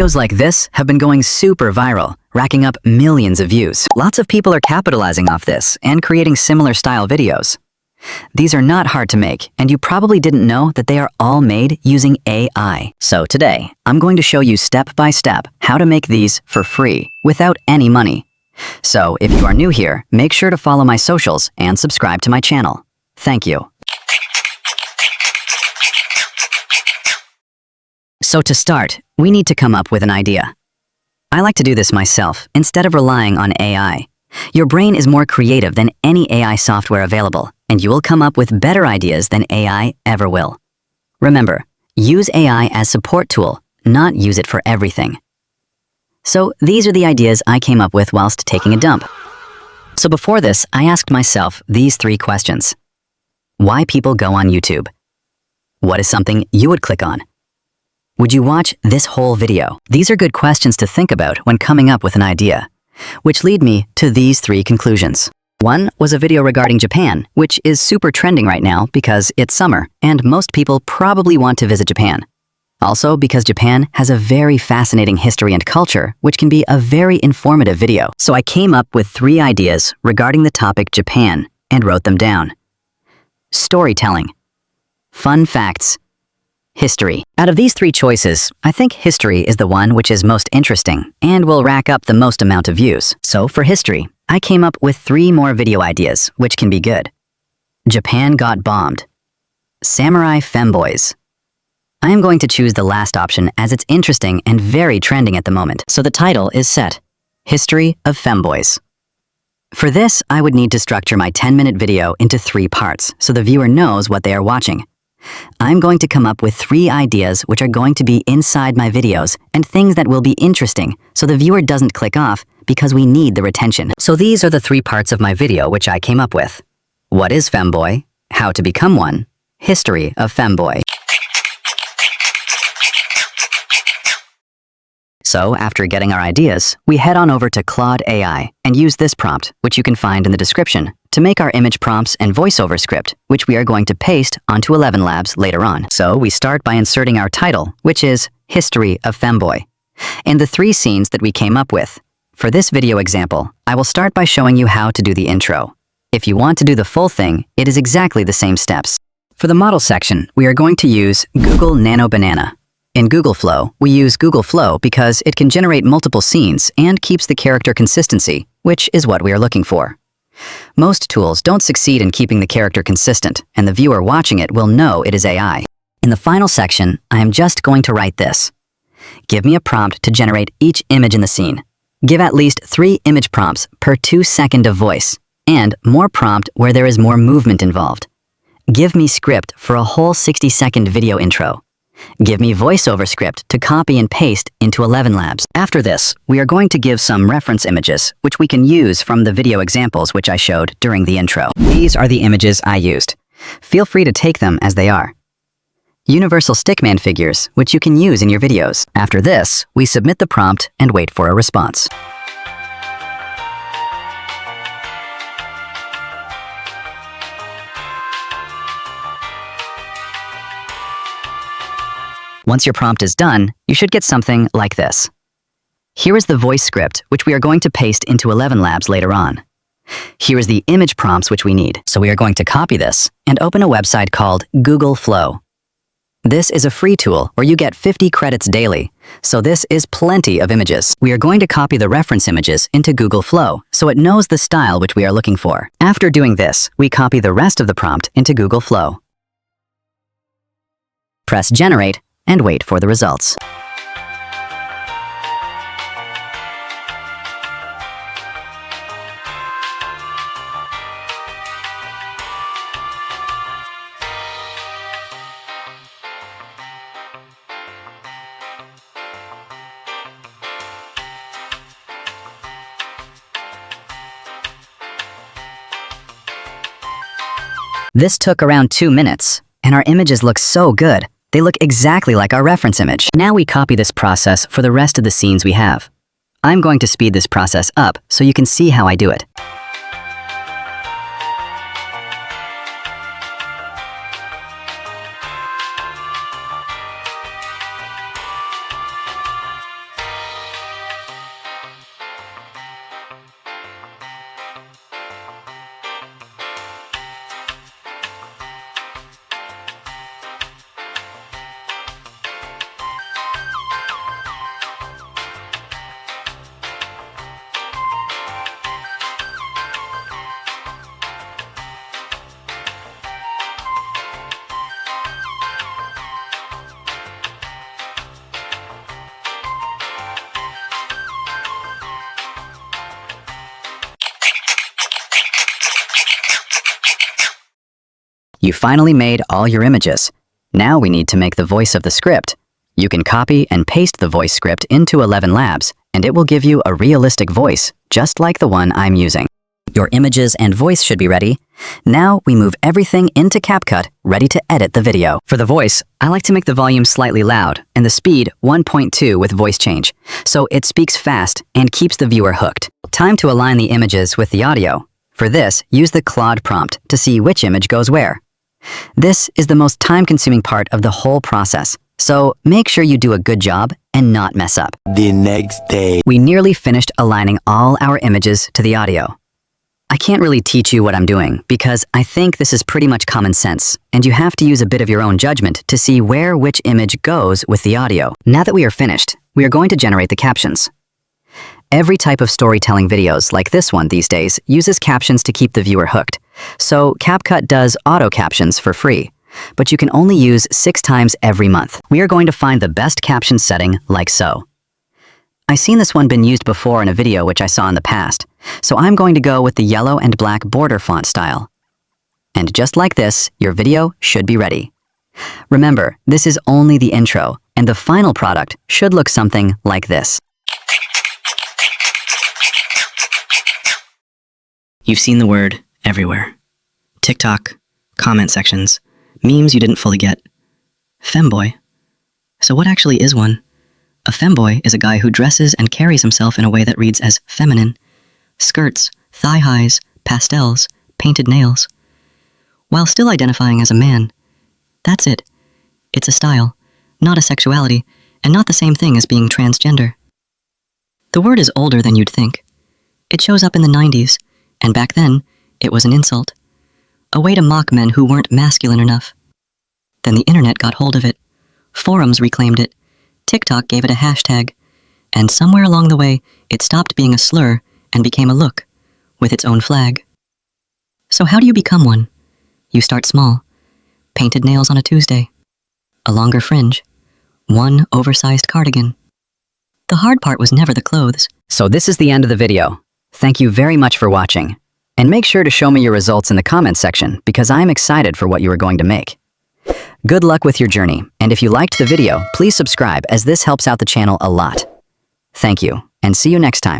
Videos like this have been going super viral, racking up millions of views. Lots of people are capitalizing off this and creating similar style videos. These are not hard to make, and you probably didn't know that they are all made using AI. So today, I'm going to show you step by step how to make these for free without any money. So if you are new here, make sure to follow my socials and subscribe to my channel. Thank you. So to start, we need to come up with an idea. I like to do this myself instead of relying on AI. Your brain is more creative than any AI software available, and you will come up with better ideas than AI ever will. Remember, use AI as support tool, not use it for everything. So these are the ideas I came up with whilst taking a dump. So before this, I asked myself these 3 questions. Why people go on YouTube? What is something you would click on? Would you watch this whole video? These are good questions to think about when coming up with an idea, which lead me to these 3 conclusions. One was a video regarding Japan, which is super trending right now because it's summer and most people probably want to visit Japan. Also because Japan has a very fascinating history and culture, which can be a very informative video. So I came up with 3 ideas regarding the topic Japan and wrote them down. Storytelling, fun facts, history. Out of these 3 choices, I think history is the one which is most interesting and will rack up the most amount of views. So for history, I came up with 3 more video ideas, which can be good. Japan got bombed. Samurai femboys. I am going to choose the last option as it's interesting and very trending at the moment. So the title is set, History of Femboys. For this, I would need to structure my 10-minute video into 3 parts so the viewer knows what they are watching. I'm going to come up with 3 ideas which are going to be inside my videos and things that will be interesting so the viewer doesn't click off because we need the retention. So these are the 3 parts of my video which I came up with. What is femboy? How to become one? History of femboy. So after getting our ideas, we head on over to Claude AI and use this prompt, which you can find in the description, to make our image prompts and voiceover script, which we are going to paste onto 11 Labs later on. So we start by inserting our title, which is History of Femboy, and the 3 scenes that we came up with. For this video example, I will start by showing you how to do the intro. If you want to do the full thing, it is exactly the same steps. For the model section, we are going to use Google Nanobanana. In Google Flow, we use Google Flow because it can generate multiple scenes and keeps the character consistency, which is what we are looking for. Most tools don't succeed in keeping the character consistent, and the viewer watching it will know it is AI. In the final section, I am just going to write this. Give me a prompt to generate each image in the scene. Give at least 3 image prompts per 2 seconds of voice, and more prompt where there is more movement involved. Give me script for a whole 60-second video intro. Give me voiceover script to copy and paste into 11 Labs. After this, we are going to give some reference images, which we can use from the video examples which I showed during the intro. These are the images I used. Feel free to take them as they are. Universal Stickman figures, which you can use in your videos. After this, we submit the prompt and wait for a response. Once your prompt is done, you should get something like this. Here is the voice script, which we are going to paste into 11 Labs later on. Here is the image prompts which we need, so we are going to copy this and open a website called Google Flow. This is a free tool where you get 50 credits daily, so this is plenty of images. We are going to copy the reference images into Google Flow so it knows the style which we are looking for. After doing this, we copy the rest of the prompt into Google Flow. Press Generate and wait for the results. This took around 2 minutes, and our images look so good. They look exactly like our reference image. Now we copy this process for the rest of the scenes we have. I'm going to speed this process up so you can see how I do it. You finally made all your images. Now we need to make the voice of the script. You can copy and paste the voice script into 11 Labs, and it will give you a realistic voice, just like the one I'm using. Your images and voice should be ready. Now we move everything into CapCut, ready to edit the video. For the voice, I like to make the volume slightly loud and the speed 1.2 with voice change, so it speaks fast and keeps the viewer hooked. Time to align the images with the audio. For this, use the Claude prompt to see which image goes where. This is the most time-consuming part of the whole process, so make sure you do a good job and not mess up. The next day, we nearly finished aligning all our images to the audio. I can't really teach you what I'm doing because I think this is pretty much common sense, and you have to use a bit of your own judgment to see where which image goes with the audio. Now that we are finished, we are going to generate the captions. Every type of storytelling videos like this one these days uses captions to keep the viewer hooked. So CapCut does auto captions for free, but you can only use 6 times every month. We are going to find the best caption setting like so. I've seen this one been used before in a video which I saw in the past, so I'm going to go with the yellow and black border font style. And just like this, your video should be ready. Remember, this is only the intro, and the final product should look something like this. You've seen the word everywhere. TikTok, comment sections, memes you didn't fully get. Femboy. So what actually is one? A femboy is a guy who dresses and carries himself in a way that reads as feminine. Skirts, thigh highs, pastels, painted nails. While still identifying as a man. That's it. It's a style, not a sexuality, and not the same thing as being transgender. The word is older than you'd think. It shows up in the 90s, and back then, it was an insult. A way to mock men who weren't masculine enough. Then the internet got hold of it. Forums reclaimed it. TikTok gave it a hashtag, and somewhere along the way, it stopped being a slur and became a look, with its own flag. So how do you become one? You start small. Painted nails on a Tuesday. A longer fringe. One oversized cardigan. The hard part was never the clothes. So this is the end of the video. Thank you very much for watching. And make sure to show me your results in the comments section because I'm excited for what you are going to make. Good luck with your journey, and if you liked the video, please subscribe as this helps out the channel a lot. Thank you, and see you next time.